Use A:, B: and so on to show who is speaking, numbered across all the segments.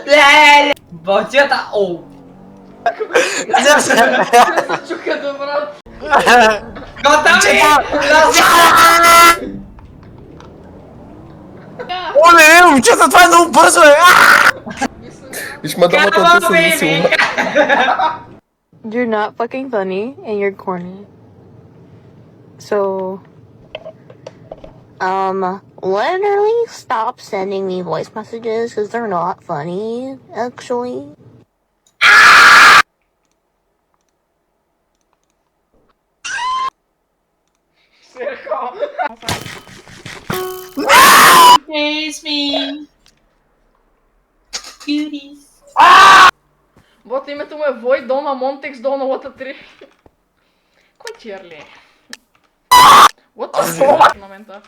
A: Леле! Бълтията, оу!
B: Чука добра.
A: Готови!
C: Оле, момчета, това е много бързо, е!
D: Виж мадамата от се засилва.
E: You're not fucking funny and you're corny. So, literally stop sending me voice messages because they're not funny, actually.
A: Face me! Cuties!
B: Вот името му е Вой Дона Монтекс Дона Лота 3. Кой тир ли е? What the fuck? В момента.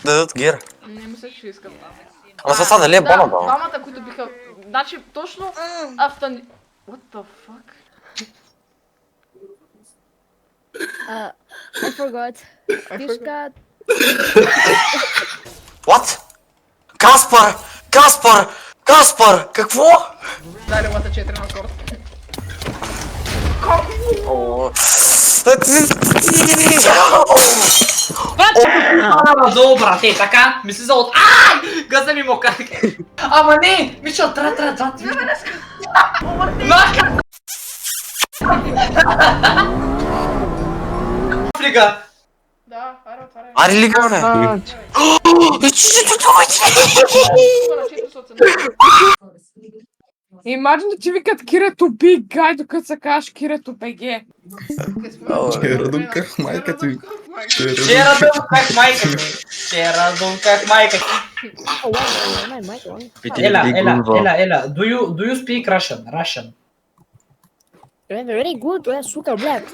C: Дадат гир.
B: Не мисля, че искам.
C: Ама сега дали е бона, бе?
B: Двамата, които биха... Значи, точно автани... What the fuck?
F: I forgot. Пишка...
C: What? Каспар! Каспар! Каспар! Какво?
B: Дай лата 4 на корт.
C: О.
A: Долу, брате, така, ми се за от... Ай! Газа ми му как. Ама не! Мишо, трябва. Мака! Флига!
B: Да, аре, отваряй.
C: Аре ли гане?
G: Imagine да ти викат Кирето Big Guy, докато се кажеш Кирето БГ.
D: Ще радумках майка ти.
A: Ще радум как майка ти. Ще радум как майка ти.
F: Oh, wow, my mic on.
A: Ела. Do you speak Russian?
F: Very good, сука, блядь.